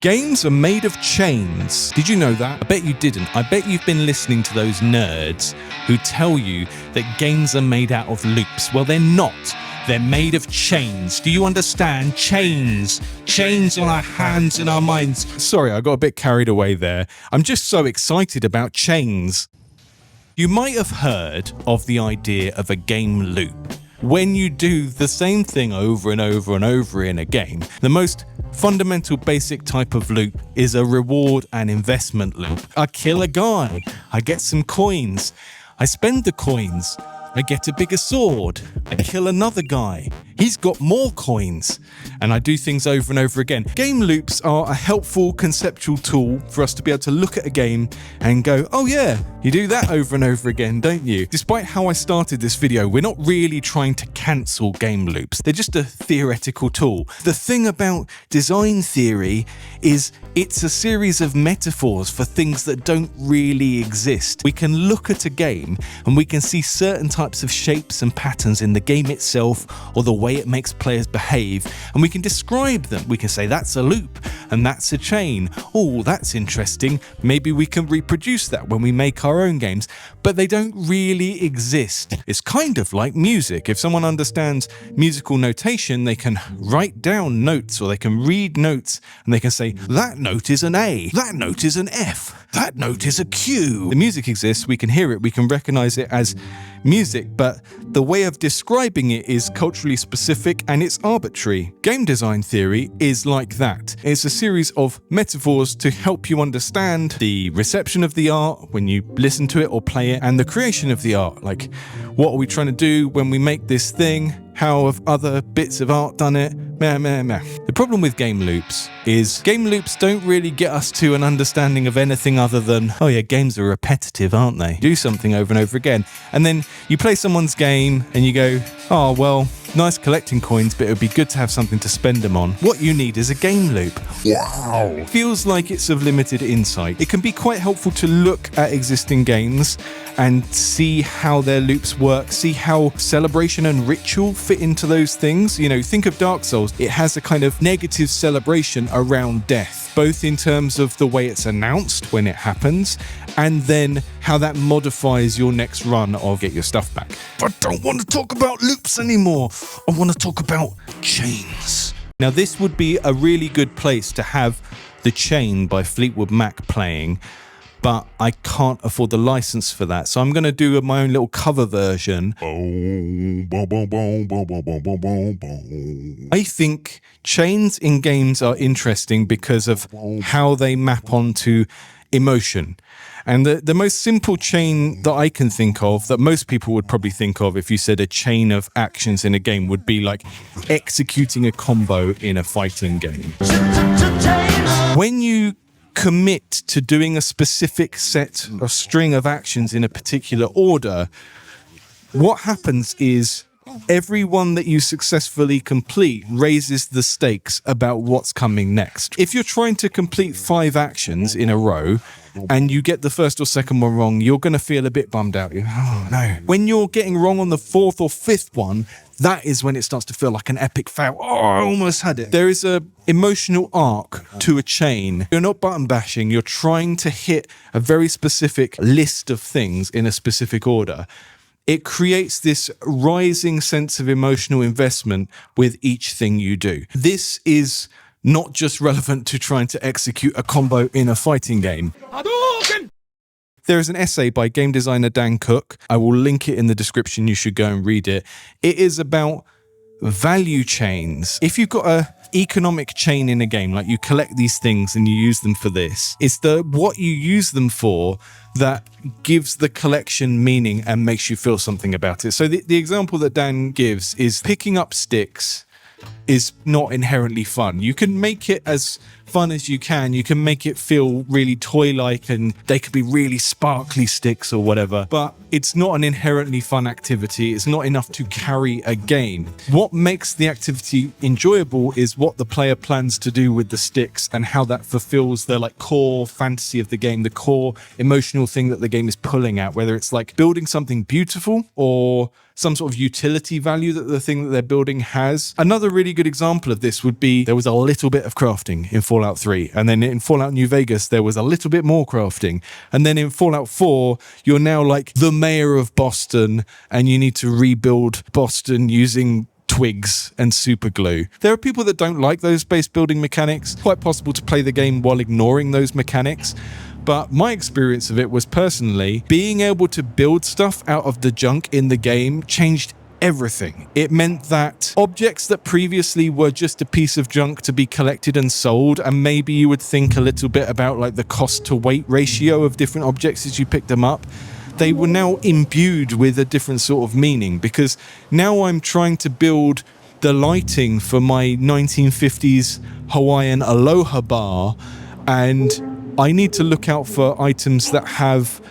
Games are made of chains. Did you know that? I bet you didn't. I bet you've been listening to those nerds who tell you that games are made out of loops. Well, they're not. They're made of chains. Do you understand? Chains. Chains on our hands and our minds. Sorry, I got a bit carried away there. I'm just so excited about chains. You might have heard of the idea of a game loop. When you do the same thing over and over and over in a game, the most fundamental basic type of loop is a reward and investment loop. I kill a guy, I get some coins, I spend the coins, I get a bigger sword, I kill another guy, he's got more coins, and I do things over and over again. Game loops are a helpful conceptual tool for us to be able to look at a game and go, oh yeah, you do that over and over again, don't you? Despite how I started this video, we're not really trying to cancel game loops. They're just a theoretical tool. The thing about design theory is it's a series of metaphors for things that don't really exist. We can look at a game and we can see certain types of shapes and patterns in the game itself or the way it makes players behave, and we can describe them. We can say that's a loop and that's a chain. Oh, that's interesting. Maybe we can reproduce that when we make our own games, but they don't really exist. It's kind of like music. If someone understands musical notation, they can write down notes or they can read notes and they can say, that note is an A, that note is an F, that note is a Q. The music exists, we can hear it, we can recognize it as music, but the way of describing it is culturally specific and it's arbitrary. Game design theory is like that. It's a series of metaphors to help you understand the reception of the art when you listen to it or play it, and the creation of the art. Like, what are we trying to do when we make this thing? How have other bits of art done it? The problem with game loops is game loops don't really get us to an understanding of anything other than, oh yeah, games are repetitive, aren't they? Do something over and over again. And then you play someone's game and you go, oh, well, nice collecting coins, but it would be good to have something to spend them on. What you need is a game loop. Wow. Feels like it's of limited insight. It can be quite helpful to look at existing games and see how their loops work, see how celebration and ritual fit into those things. You know, think of Dark Souls. It has a kind of negative celebration around death, both in terms of the way it's announced when it happens, and then how that modifies your next run of get your stuff back. But I don't want to talk about loops anymore. I want to talk about chains. Now, this would be a really good place to have The Chain by Fleetwood Mac playing, but I can't afford the license for that. So I'm going to do my own little cover version. I think chains in games are interesting because of how they map onto emotion. And the most simple chain that I can think of, that most people would probably think of if you said a chain of actions in a game, would be like executing a combo in a fighting game. When you commit to doing a specific set or string of actions in a particular order, what happens is every one that you successfully complete raises the stakes about what's coming next. If you're trying to complete 5 actions in a row and you get the first or second one wrong, you're going to feel a bit bummed out. Oh no. When you're getting wrong on the 4th or 5th one, that is when it starts to feel like an epic fail. Oh, I almost had it. There is a emotional arc to a chain. You're not button bashing. You're trying to hit a very specific list of things in a specific order. It creates this rising sense of emotional investment with each thing you do. This is not just relevant to trying to execute a combo in a fighting game. There is an essay by game designer Dan Cook. I will link it in the description. You should go and read it. It is about value chains. If you've got a economic chain in a game, like you collect these things and you use them for this, it's the what you use them for that gives the collection meaning and makes you feel something about it. So the example that Dan gives is picking up sticks is not inherently fun. You can make it as fun as you can. You can make it feel really toy-like and they could be really sparkly sticks or whatever, but it's not an inherently fun activity. It's not enough to carry a game. What makes the activity enjoyable is what the player plans to do with the sticks and how that fulfills the like core fantasy of the game, the core emotional thing that the game is pulling at, whether it's like building something beautiful or some sort of utility value that the thing that they're building has. Another really good example of this would be there was a little bit of crafting in Fallout Fallout 3. And then in Fallout New Vegas, there was a little bit more crafting. And then in Fallout 4, you're now like the mayor of Boston and you need to rebuild Boston using twigs and super glue. There are people that don't like those base building mechanics. Quite possible to play the game while ignoring those mechanics. But my experience of it was personally being able to build stuff out of the junk in the game changed everything. It meant that objects that previously were just a piece of junk to be collected and sold, and maybe you would think a little bit about like the cost to weight ratio of different objects as you pick them up, they were now imbued with a different sort of meaning, because now I'm trying to build the lighting for my 1950s Hawaiian Aloha bar, and I need to look out for items that have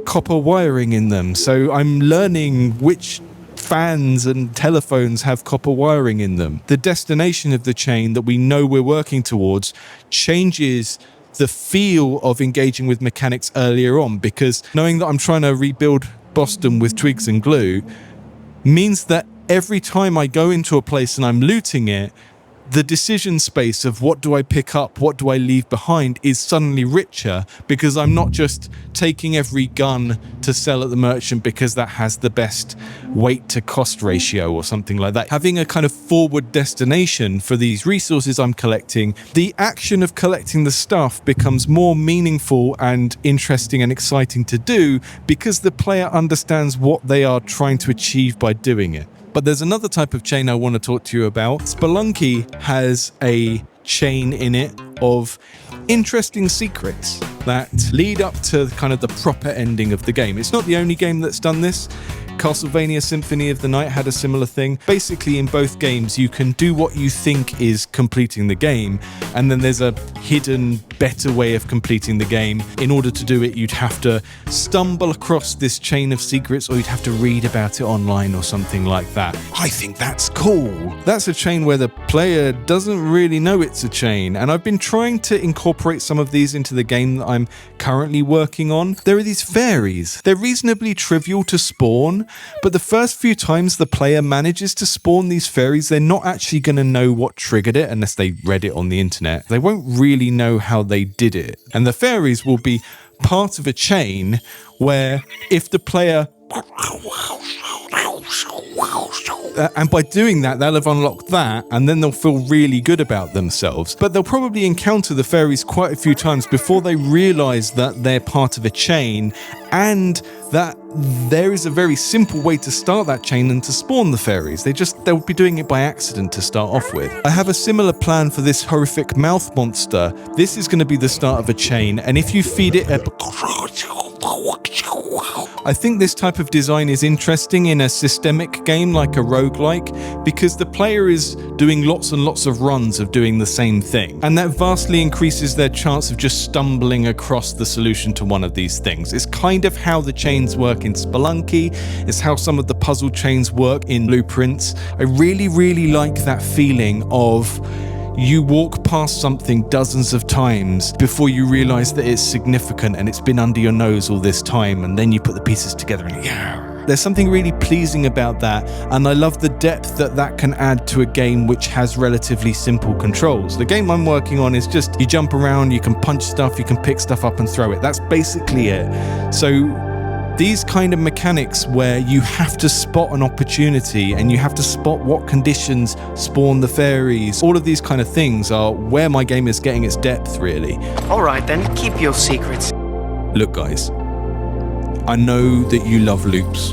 copper wiring in them. So I'm learning which fans and telephones have copper wiring in them. The destination of the chain that we know we're working towards changes the feel of engaging with mechanics earlier on, because knowing that I'm trying to rebuild Boston with twigs and glue means that every time I go into a place and I'm looting it, the decision space of what do I pick up, what do I leave behind is suddenly richer, because I'm not just taking every gun to sell at the merchant because that has the best weight to cost ratio or something like that. Having a kind of forward destination for these resources I'm collecting, the action of collecting the stuff becomes more meaningful and interesting and exciting to do because the player understands what they are trying to achieve by doing it. But there's another type of chain I want to talk to you about. Spelunky has a chain in it of interesting secrets that lead up to kind of the proper ending of the game. It's not the only game that's done this. CastleVania Symphony of the Night had a similar thing. Basically, in both games, you can do what you think is completing the game, and then there's a hidden, better way of completing the game. In order to do it, you'd have to stumble across this chain of secrets, or you'd have to read about it online or something like that. I think that's cool. That's a chain where the player doesn't really know it's a chain, and I've been trying to incorporate some of these into the game that I'm currently working on. There are these fairies. They're reasonably trivial to spawn, but the first few times the player manages to spawn these fairies, they're not actually going to know what triggered it unless they read it on the internet. They won't really know how they did it. And the fairies will be part of a chain where if the player... and by doing that, they'll have unlocked that, and then they'll feel really good about themselves. But they'll probably encounter the fairies quite a few times before they realise that they're part of a chain, and that there is a very simple way to start that chain and to spawn the fairies. They'll be doing it by accident to start off with. I have a similar plan for this horrific mouth monster. This is going to be the start of a chain, and if you feed it I think this type of design is interesting in a systemic game like a roguelike, because the player is doing lots and lots of runs of doing the same thing, and that vastly increases their chance of just stumbling across the solution to one of these things. It's kind of how the chains work in Spelunky. It's how some of the puzzle chains work in Blueprints. I really like that feeling of you walk past something dozens of times before you realize that it's significant and it's been under your nose all this time, and then you put the pieces together and there's something really pleasing about that, and I love the depth that can add to a game which has relatively simple controls. The game I'm working on is just you jump around, you can punch stuff, you can pick stuff up and throw it. That's basically it. So these kind of mechanics where you have to spot an opportunity and you have to spot what conditions spawn the fairies, all of these kind of things are where my game is getting its depth, really. All right then, keep your secrets. Look guys, I know that you love loops.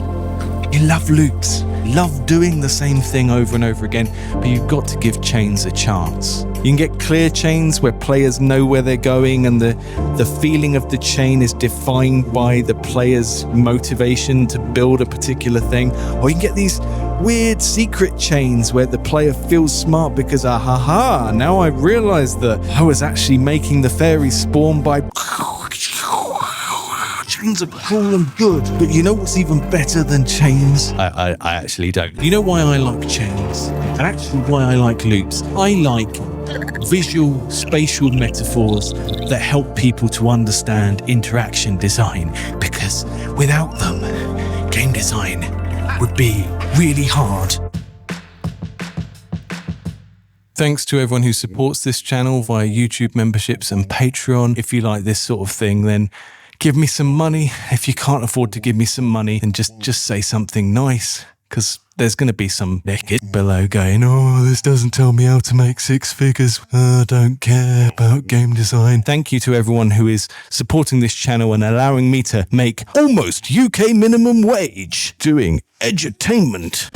You love loops. Love doing the same thing over and over again, but you've got to give chains a chance. You can get clear chains where players know where they're going and the feeling of the chain is defined by the player's motivation to build a particular thing. Or you can get these weird secret chains where the player feels smart because now I realized that I was actually making the fairy spawn by... Chains are cool and good, but you know what's even better than chains? I actually don't. You know why I like chains? And actually why I like loops? I like visual, spatial metaphors that help people to understand interaction design, because without them, game design would be really hard. Thanks to everyone who supports this channel via YouTube memberships and Patreon. If you like this sort of thing, then give me some money. If you can't afford to give me some money, then just say something nice, because there's going to be some dickhead below going, oh, this doesn't tell me how to make six figures. I don't care about game design. Thank you to everyone who is supporting this channel and allowing me to make almost UK minimum wage doing edutainment.